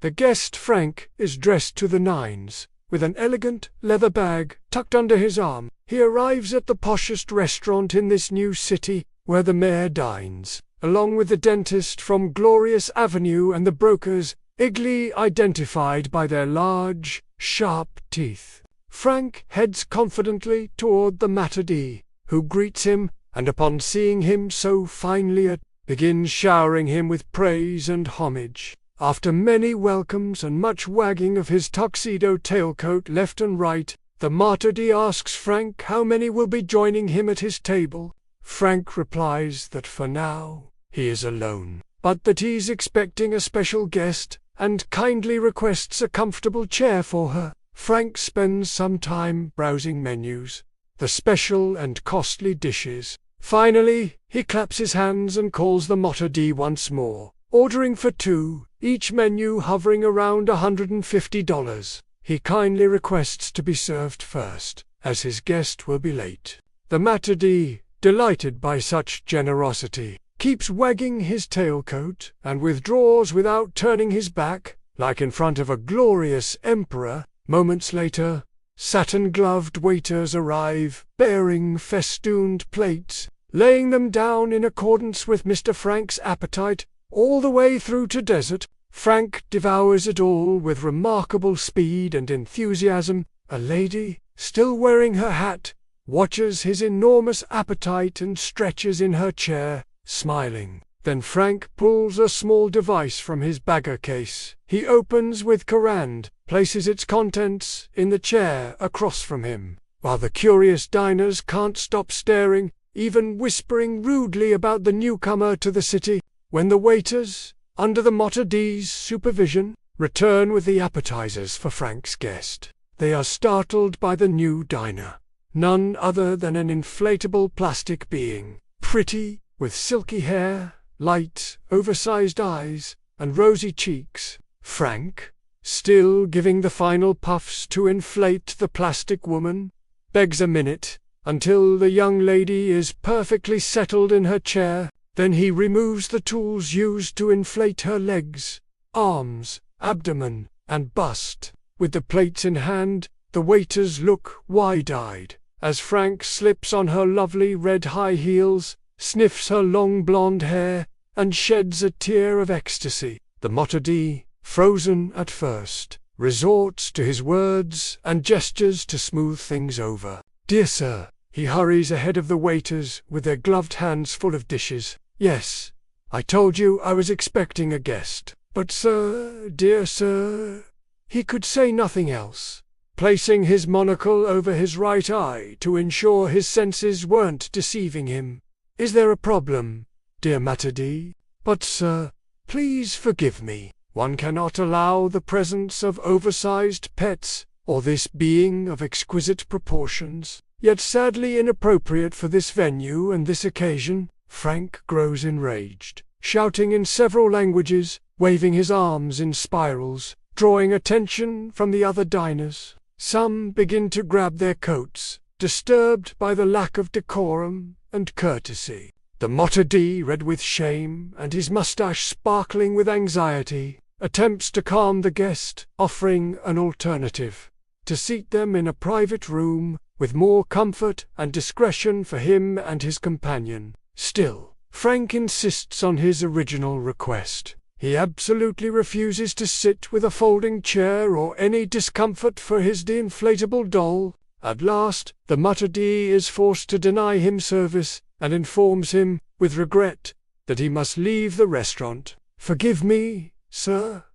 The guest Frank is dressed to the nines, with an elegant leather bag tucked under his arm. He arrives at the poshest restaurant in this new city, where the mayor dines, along with the dentist from Glorious Avenue and the brokers, eagerly identified by their large, sharp teeth. Frank heads confidently toward the maître d', who greets him, and upon seeing him so finely attired, begins showering him with praise and homage. After many welcomes and much wagging of his tuxedo tailcoat left and right, the maître d' asks Frank how many will be joining him at his table. Frank replies that for now he is alone, but that he's expecting a special guest, and kindly requests a comfortable chair for her. Frank spends some time browsing menus, the special and costly dishes. Finally, he claps his hands and calls the maître d' once more, ordering for two, each menu hovering around $150. He kindly requests to be served first, as his guest will be late. The maître d', delighted by such generosity, keeps wagging his tailcoat and withdraws without turning his back, like in front of a glorious emperor. Moments later, satin-gloved waiters arrive, bearing festooned plates, laying them down in accordance with Mr. Frank's appetite, all the way through to dessert. Frank devours it all with remarkable speed and enthusiasm. A lady, still wearing her hat, watches his enormous appetite and stretches in her chair, smiling. Then Frank pulls a small device from his bagger case. He opens with command, places its contents in the chair across from him, while the curious diners can't stop staring, even whispering rudely about the newcomer to the city. When the waiters, under the maître d's supervision, return with the appetizers for Frank's guest, they are startled by the new diner. None other than an inflatable plastic being, pretty, with silky hair, light, oversized eyes, and rosy cheeks. Frank, still giving the final puffs to inflate the plastic woman, begs a minute, until the young lady is perfectly settled in her chair. Then he removes the tools used to inflate her legs, arms, abdomen, and bust. With the plates in hand, the waiters look wide-eyed, as Frank slips on her lovely red high heels, sniffs her long blonde hair, and sheds a tear of ecstasy. The maître d', frozen at first, resorts to his words and gestures to smooth things over. "Dear sir," he hurries ahead of the waiters with their gloved hands full of dishes. "Yes, I told you I was expecting a guest. But sir, dear sir," he could say nothing else, placing his monocle over his right eye to ensure his senses weren't deceiving him. "Is there a problem, dear maître d'? But sir, please forgive me. One cannot allow the presence of oversized pets, or this being of exquisite proportions, yet sadly inappropriate for this venue and this occasion." Frank grows enraged, shouting in several languages, waving his arms in spirals, drawing attention from the other diners. Some begin to grab their coats, disturbed by the lack of decorum and courtesy. The maître d', red with shame and his mustache sparkling with anxiety, attempts to calm the guest, offering an alternative: to seat them in a private room, with more comfort and discretion for him and his companion. Still, Frank insists on his original request. He absolutely refuses to sit with a folding chair or any discomfort for his de-inflatable doll. At last, the maître d' is forced to deny him service, and informs him, with regret, that he must leave the restaurant. "Forgive me, sir,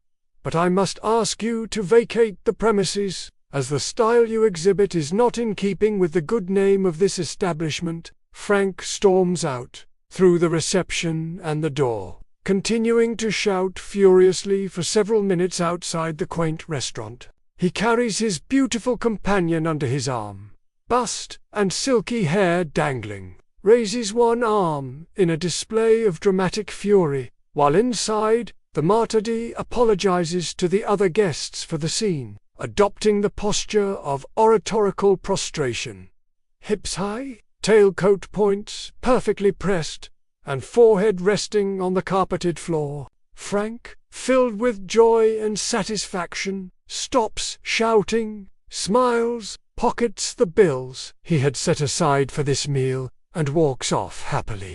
but I must ask you to vacate the premises, as the style you exhibit is not in keeping with the good name of this establishment." Frank storms out, through the reception and the door, continuing to shout furiously for several minutes outside the quaint restaurant. He carries his beautiful companion under his arm, bust and silky hair dangling, raises one arm in a display of dramatic fury, while inside, the maître d' apologizes to the other guests for the scene, adopting the posture of oratorical prostration. Hips high, tailcoat points perfectly pressed, and forehead resting on the carpeted floor. Frank, filled with joy and satisfaction, stops shouting, smiles, pockets the bills he had set aside for this meal, and walks off happily.